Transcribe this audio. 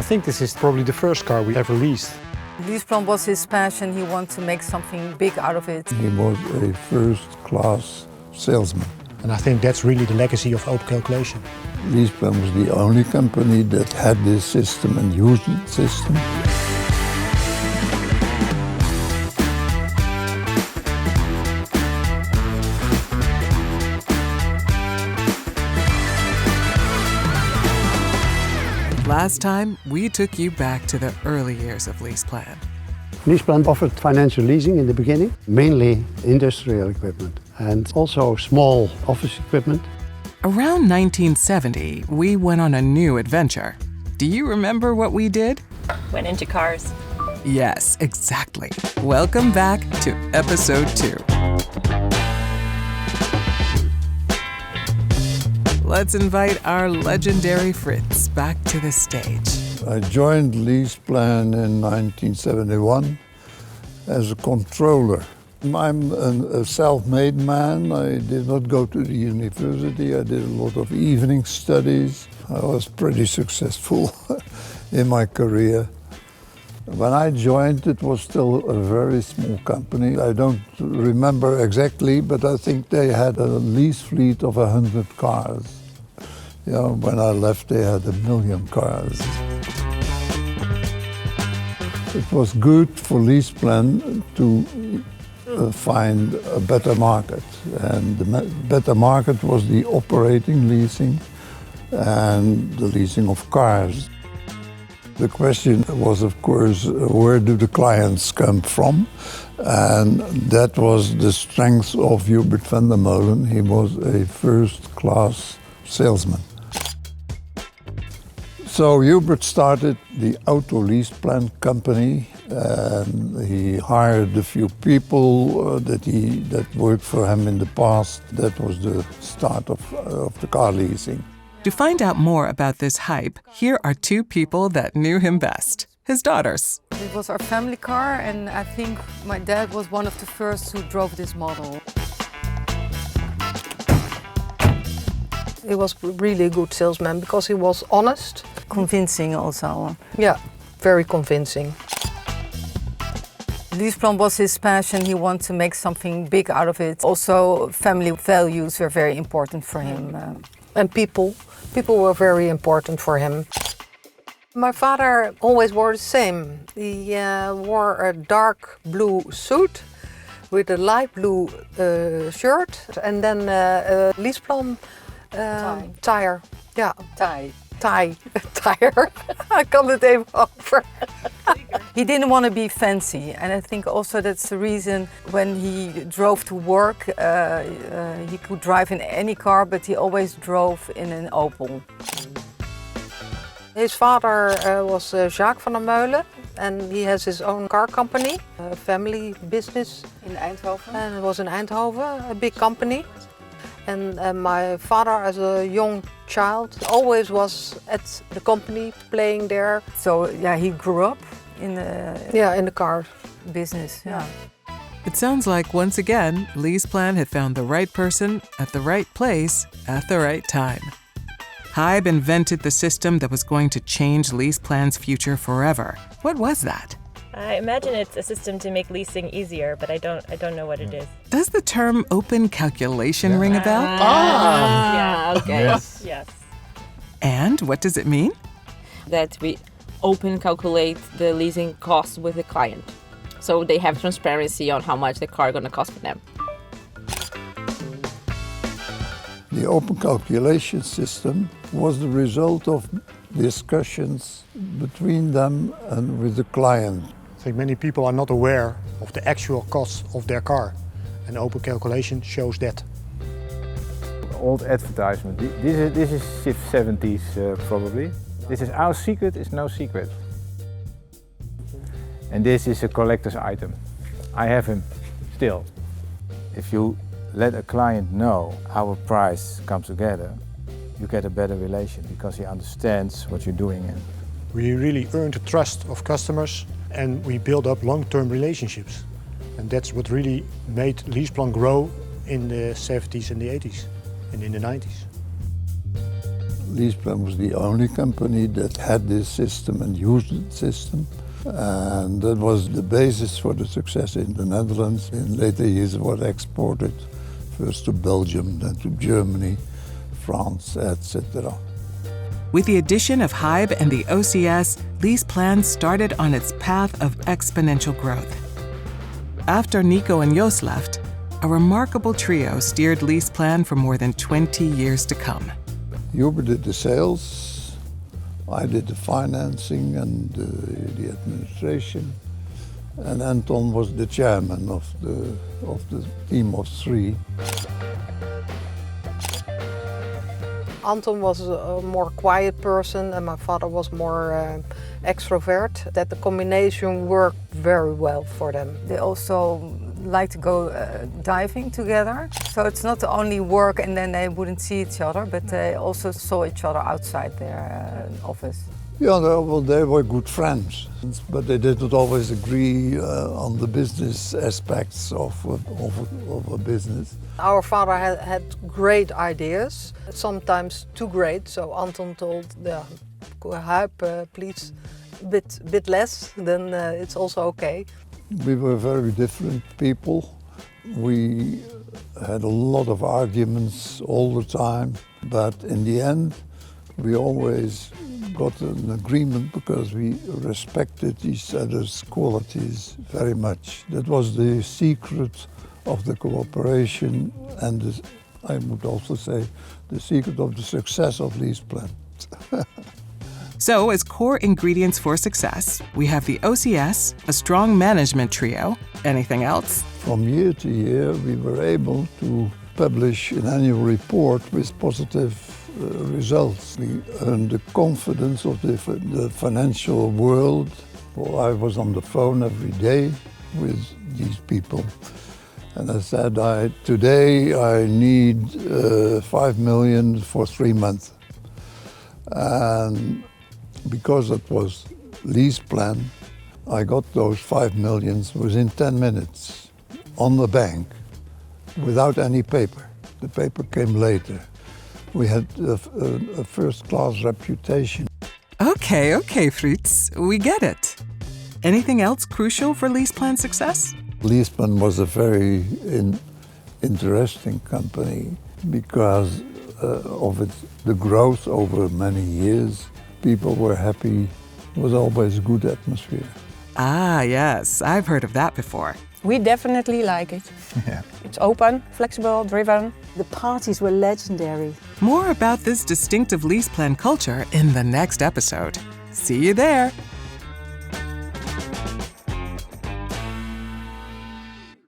think this is probably the first car we ever leased. LeasePlan was his passion. He wanted to make something big out of it. He was a first-class salesman. And I think that's really the legacy of open calculation. LeasePlan was the only company that had this system and used the system. Last time, we took you back to the early years of LeasePlan. LeasePlan offered financial leasing in the beginning, mainly industrial equipment and also small office equipment. Around 1970, we went on a new adventure. Do you remember what we did? Went into cars. Yes, exactly. Welcome back to episode 2. Let's invite our legendary Fritz back to the stage. I joined LeasePlan in 1971 as a controller. I'm a self-made man. I did not go to the university. I did a lot of evening studies. I was pretty successful in my career. When I joined, it was still a very small company. I don't remember exactly, but I think they had a lease fleet of 100 cars. Yeah, when I left, they had 1 million cars. It was good for LeasePlan to find a better market. And the better market was the operating leasing and the leasing of cars. The question was, of course, where do the clients come from? And that was the strength of Hubert van der Molen. He was a first-class salesman. So Hubert started the Auto LeasePlan company, and he hired a few people that worked for him in the past. That was the start of the car leasing. To find out more about this hype, here are 2 people that knew him best, his daughters. It was our family car, and I think my dad was one of the first who drove this model. He was really a good salesman because he was honest. Convincing also. Yeah, very convincing. LeasePlan was his passion. He wanted to make something big out of it. Also, family values were very important for him. And people were very important for him. My father always wore the same. He wore a dark blue suit with a light blue shirt and then a LeasePlan tire. Ja. Tire. Ik kan het even over. He didn't want to be fancy, and I think also that's the reason when he drove to work, he could drive in any car, but he always drove in an Opel. His father was Jacques van der Meulen, and he has his own car company, a family business. In Eindhoven? And it was in Eindhoven, a big company. And my father, as a young child, always was at the company, playing there. So yeah, he grew up in the car business. Yeah. It sounds like, once again, LeasePlan had found the right person at the right place at the right time. Hybe invented the system that was going to change LeasePlan's future forever. What was that? I imagine it's a system to make leasing easier, but I don't know what it is. Does the term open calculation ring a bell? Yeah, okay. Yes. And what does it mean? That we open calculate the leasing costs with the client. So they have transparency on how much the car is going to cost for them. The open calculation system was the result of discussions between them and with the client. I think many people are not aware of the actual cost of their car, and open calculation shows that. Old advertisement. This is 70s probably. This is our secret is no secret. And this is a collector's item. I have him still. If you let a client know how a price comes together, you get a better relation because he understands what you're doing. We really earned the trust of customers, and we built up long-term relationships. And that's what really made LeasePlan grow in the 70s and the 80s and in the 90s. LeasePlan was the only company that had this system and used the system. And that was the basis for the success in the Netherlands. In later years it was exported first to Belgium, then to Germany, France, etc. With the addition of Hybe and the OCS, LeasePlan started on its path of exponential growth. After Nico and Jos left, a remarkable trio steered LeasePlan for more than 20 years to come. Hubert did the sales, I did the financing and the administration, and Anton was the chairman of the team of three. Anton was a more quiet person and my father was more extrovert. That the combination worked very well for them. They also like to go diving together. So it's not only work and then they wouldn't see each other, but they also saw each other outside their office. Yeah, well, they were good friends, but they did not always agree on the business aspects of a business. Our father had great ideas, sometimes too great. So Anton told Hubert, please, bit less, then it's also okay. We were very different people. We had a lot of arguments all the time, but in the end, we always got an agreement because we respected each other's qualities very much. That was the secret of the cooperation and I would also say the secret of the success of LeasePlan. So, as core ingredients for success, we have the OCS, a strong management trio. Anything else? From year to year, we were able to publish an annual report with positive results. We earned the confidence of the financial world. Well, I was on the phone every day with these people. And I said, today I need 5 million for 3 months. And because it was LeasePlan, I got those 5 millions within 10 minutes on the bank without any paper. The paper came later. We had a first-class reputation. Okay, Fritz, we get it. Anything else crucial for LeasePlan success? LeasePlan was a very interesting company because of the growth over many years. People were happy. It was always a good atmosphere. Ah, yes, I've heard of that before. We definitely like it. Yeah. It's open, flexible, driven. The parties were legendary. More about this distinctive LeasePlan culture in the next episode. See you there.